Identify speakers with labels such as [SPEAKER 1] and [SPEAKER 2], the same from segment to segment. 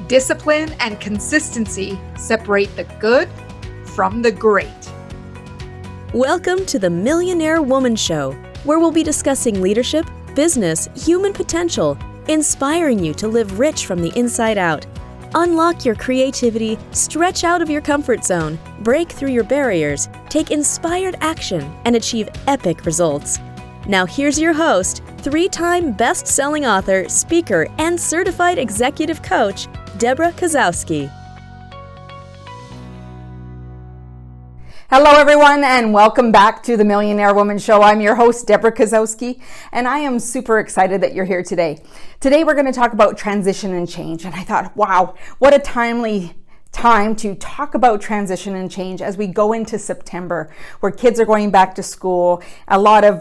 [SPEAKER 1] Discipline and consistency separate the good from the great.
[SPEAKER 2] Welcome to the Millionaire Woman Show, where we'll be discussing leadership, business, human potential, inspiring you to live rich from the inside out. Unlock your creativity, stretch out of your comfort zone, break through your barriers, take inspired action, and achieve epic results. Now here's your host, 3-time best-selling author, speaker, and certified executive coach, Debra Kasowski.
[SPEAKER 3] Hello everyone, and welcome back to the Millionaire Woman Show. I'm your host, Debra Kasowski, and I am super excited that you're here today. Today we're going to talk about transition and change, and I thought, wow, what a timely time to talk about transition and change as we go into September, where kids are going back to school. A lot of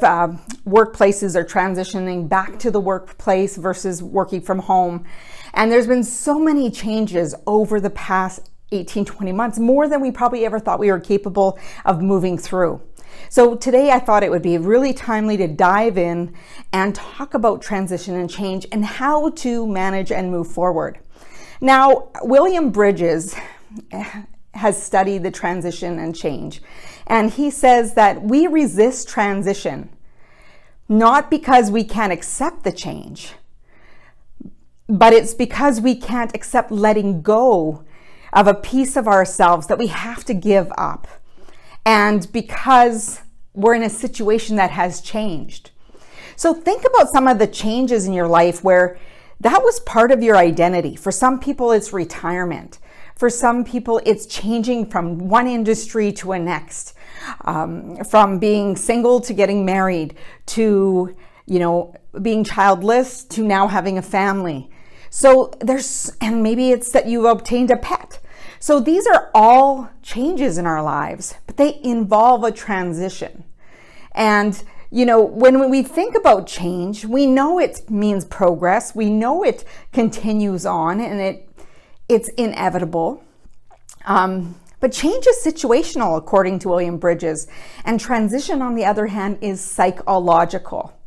[SPEAKER 3] workplaces are transitioning back to the workplace versus working from home. And there's been so many changes over the past 18, 20 months, more than we probably ever thought we were capable of moving through. So today I thought it would be really timely to dive in and talk about transition and change and how to manage and move forward. Now, William Bridges has studied the transition and change, and he says that we resist transition not because we can't accept the change, but it's because we can't accept letting go of a piece of ourselves that we have to give up, and because we're in a situation that has changed. So think about some of the changes in your life where that was part of your identity. For some people, it's retirement. For some people, it's changing from one industry to a next, from being single to getting married, to, being childless to now having a family. So and maybe it's that you've obtained a pet. So these are all changes in our lives, but they involve a transition. And when we think about change, we know it means progress. We know it continues on and it's inevitable. But change is situational, according to William Bridges. And transition, on the other hand, is psychological.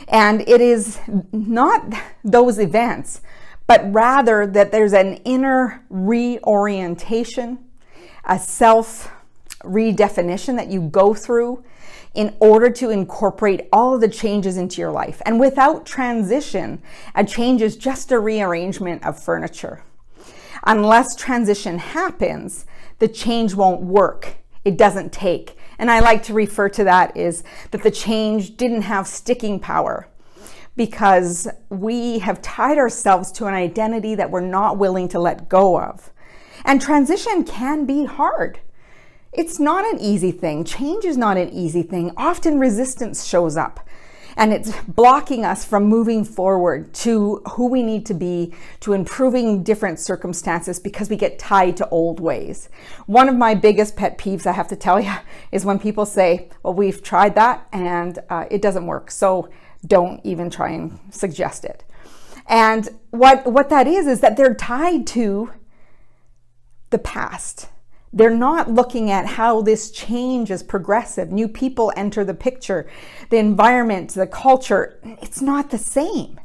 [SPEAKER 3] And it is not those events, but rather that there's an inner reorientation, a self-redefinition that you go through in order to incorporate all of the changes into your life. And without transition, a change is just a rearrangement of furniture. Unless transition happens, the change won't work. It doesn't take. And I like to refer to that is that the change didn't have sticking power, because we have tied ourselves to an identity that we're not willing to let go of. And transition can be hard. It's not an easy thing. Change is not an easy thing. Often resistance shows up, and it's blocking us from moving forward to who we need to be, to improving different circumstances, because we get tied to old ways. One of my biggest pet peeves, I have to tell you, is when people say, well, we've tried that and it doesn't work, so don't even try and suggest it. And what that is that they're tied to the past. They're not looking at how this change is progressive. New people enter the picture, the environment, the culture. It's not the same.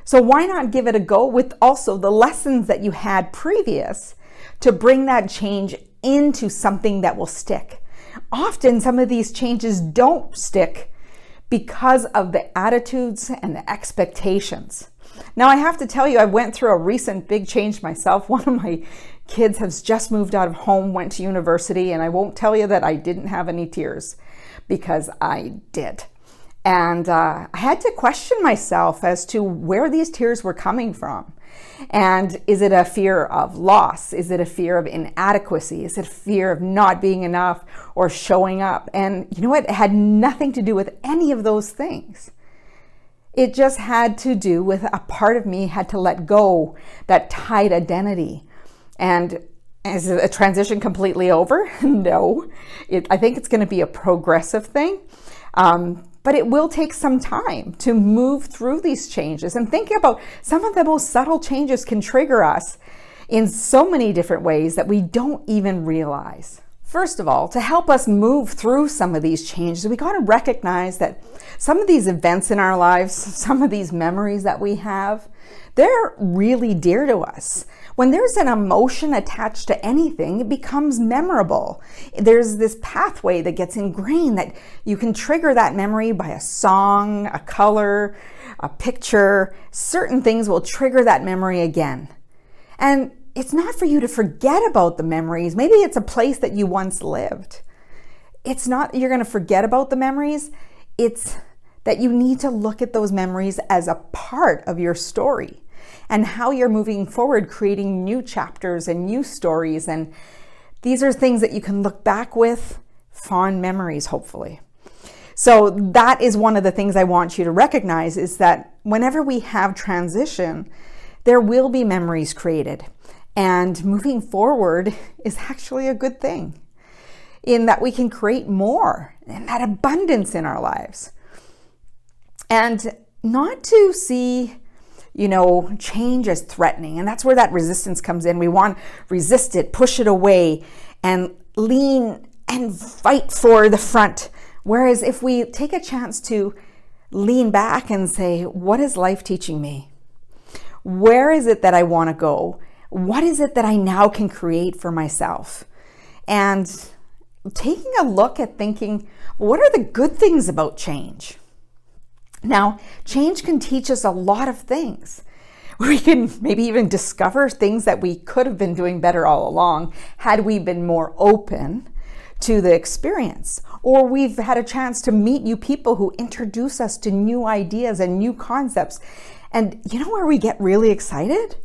[SPEAKER 3] So why not give it a go with also the lessons that you had previous to bring that change into something that will stick? Often some of these changes don't stick because of the attitudes and the expectations. Now, I have to tell you, I went through a recent big change myself. One of my kids has just moved out of home, went to university, and I won't tell you that I didn't have any tears, because I did. And I had to question myself as to where these tears were coming from. And is it a fear of loss? Is it a fear of inadequacy? Is it a fear of not being enough or showing up? And you know what? It had nothing to do with any of those things. It just had to do with a part of me had to let go that tied identity. And is a transition completely over? No. I think it's going to be a progressive thing. But it will take some time to move through these changes. And thinking about some of the most subtle changes can trigger us in so many different ways that we don't even realize. First of all, to help us move through some of these changes, we got to recognize that some of these events in our lives, some of these memories that we have, They're really dear to us. When there's an emotion attached to anything, it becomes memorable. There's this pathway that gets ingrained that you can trigger that memory by a song, a color, a picture. Certain things will trigger that memory again. And it's not for you to forget about the memories. Maybe it's a place that you once lived. It's not you're going to forget about the memories. It's that you need to look at those memories as a part of your story and how you're moving forward, creating new chapters and new stories. And these are things that you can look back with, fond memories, hopefully. So that is one of the things I want you to recognize, is that whenever we have transition, there will be memories created. And moving forward is actually a good thing, in that we can create more and that abundance in our lives. And not to see, change as threatening. And that's where that resistance comes in. We want to resist it, push it away, and lean and fight for the front. Whereas if we take a chance to lean back and say, what is life teaching me? Where is it that I want to go? What is it that I now can create for myself? And taking a look at thinking, what are the good things about change? Now, change can teach us a lot of things. We can maybe even discover things that we could have been doing better all along had we been more open to the experience. Or we've had a chance to meet new people who introduce us to new ideas and new concepts. And you know where we get really excited?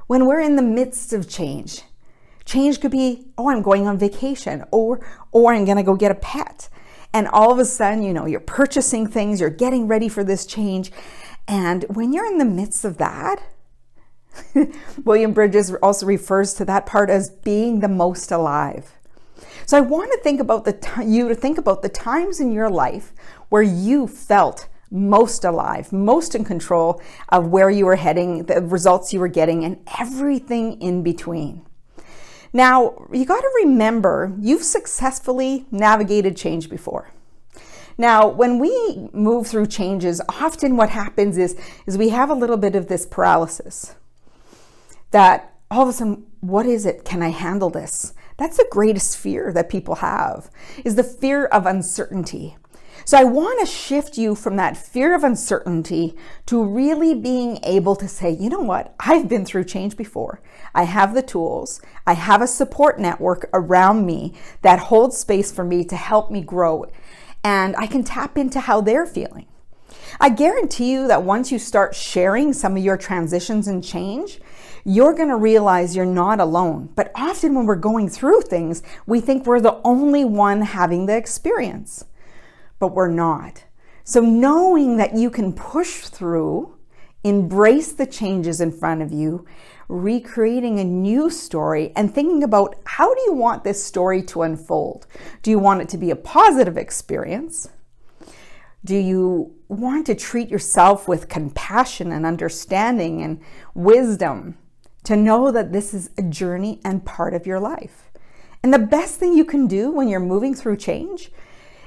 [SPEAKER 3] When we're in the midst of change. Change could be, I'm going on vacation, or I'm going to go get a pet. And all of a sudden, you're purchasing things, you're getting ready for this change. And when you're in the midst of that, William Bridges also refers to that part as being the most alive. So I want to think about the times in your life where you felt most alive, most in control of where you were heading, the results you were getting, and everything in between. Now, you got to remember, you've successfully navigated change before. Now, when we move through changes, often what happens is we have a little bit of this paralysis. That all of a sudden, what is it? Can I handle this? That's the greatest fear that people have, is the fear of uncertainty. So I want to shift you from that fear of uncertainty to really being able to say, you know what? I've been through change before. I have the tools. I have a support network around me that holds space for me to help me grow. And I can tap into how they're feeling. I guarantee you that once you start sharing some of your transitions and change, you're going to realize you're not alone. But often when we're going through things, we think we're the only one having the experience. But we're not. So knowing that you can push through, embrace the changes in front of you, recreating a new story, and thinking about, how do you want this story to unfold? Do you want it to be a positive experience? Do you want to treat yourself with compassion and understanding and wisdom to know that this is a journey and part of your life? And the best thing you can do when you're moving through change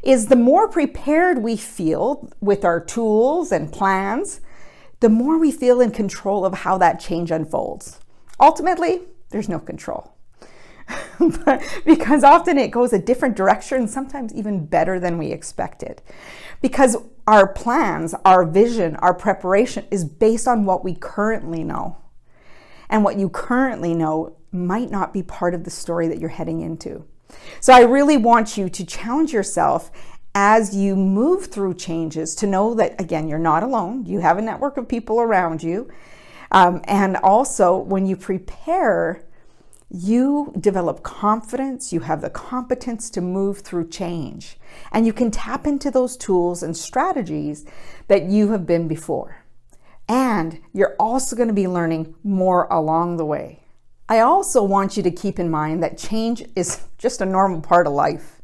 [SPEAKER 3] is, the more prepared we feel with our tools and plans, the more we feel in control of how that change unfolds. Ultimately, there's no control. Because often it goes a different direction, sometimes even better than we expected. Because our plans, our vision, our preparation is based on what we currently know. And what you currently know might not be part of the story that you're heading into. So I really want you to challenge yourself as you move through changes to know that, again, you're not alone. You have a network of people around you. And also, when you prepare, you develop confidence, you have the competence to move through change. And you can tap into those tools and strategies that you have been before. And you're also going to be learning more along the way. I also want you to keep in mind that change is just a normal part of life.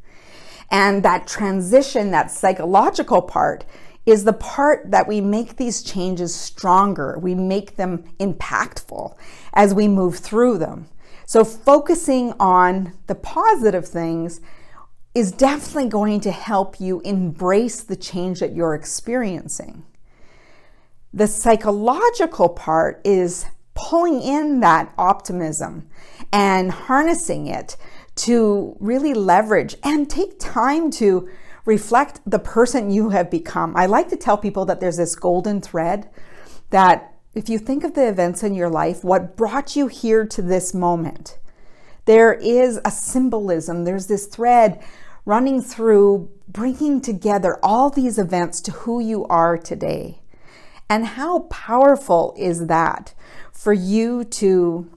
[SPEAKER 3] And that transition, that psychological part, is the part that we make these changes stronger. We make them impactful as we move through them. So focusing on the positive things is definitely going to help you embrace the change that you're experiencing. The psychological part is pulling in that optimism and harnessing it to really leverage and take time to reflect the person you have become. I like to tell people that there's this golden thread that if you think of the events in your life, what brought you here to this moment, there is a symbolism. There's this thread running through, bringing together all these events to who you are today. And how powerful is that for you to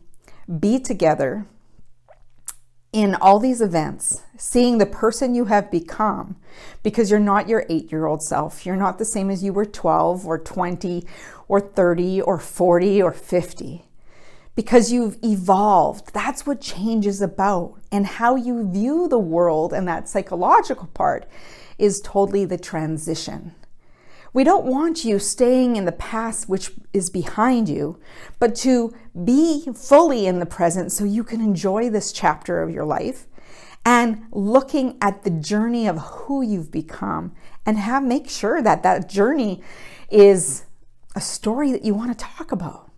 [SPEAKER 3] be together in all these events, seeing the person you have become, because you're not your 8-year-old self. You're not the same as you were 12 or 20 or 30 or 40 or 50. Because you've evolved. That's what change is about. And how you view the world, and that psychological part is totally the transition. We don't want you staying in the past, which is behind you, but to be fully in the present so you can enjoy this chapter of your life and looking at the journey of who you've become and make sure that that journey is a story that you want to talk about.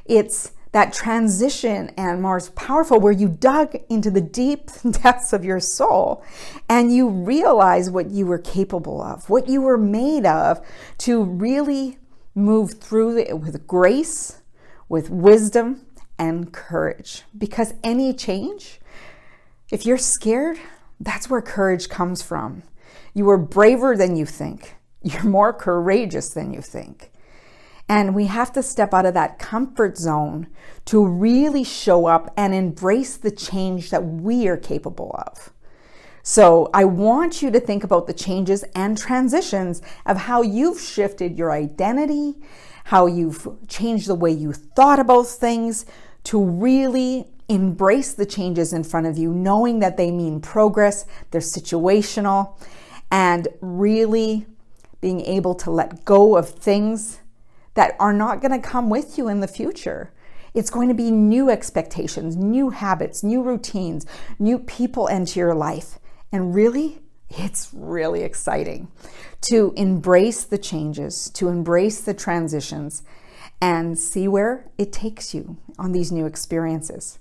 [SPEAKER 3] It's that transition and more powerful where you dug into the deep depths of your soul and you realize what you were capable of, what you were made of, to really move through it with grace, with wisdom and courage. Because any change, if you're scared, that's where courage comes from. You are braver than you think. You're more courageous than you think. And we have to step out of that comfort zone to really show up and embrace the change that we are capable of. So I want you to think about the changes and transitions of how you've shifted your identity, how you've changed the way you thought about things, to really embrace the changes in front of you, knowing that they mean progress, they're situational, and really being able to let go of things that are not going to come with you in the future. It's going to be new expectations, new habits, new routines, new people enter your life. And really, it's really exciting to embrace the changes, to embrace the transitions, and see where it takes you on these new experiences.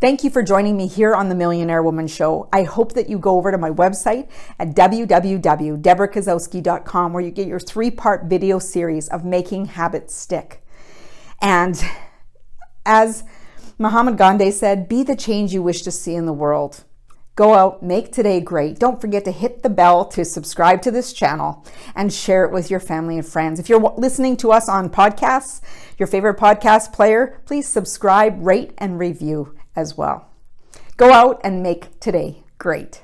[SPEAKER 3] Thank you for joining me here on the Millionaire Woman Show. I hope that you go over to my website at www.debrakasowski.com, where you get your 3-part video series of making habits stick. And as Mahatma Gandhi said, be the change you wish to see in the world. Go out, make today great. Don't forget to hit the bell to subscribe to this channel and share it with your family and friends. If you're listening to us on podcasts, your favorite podcast player, please subscribe, rate, and review as well. Go out and make today great.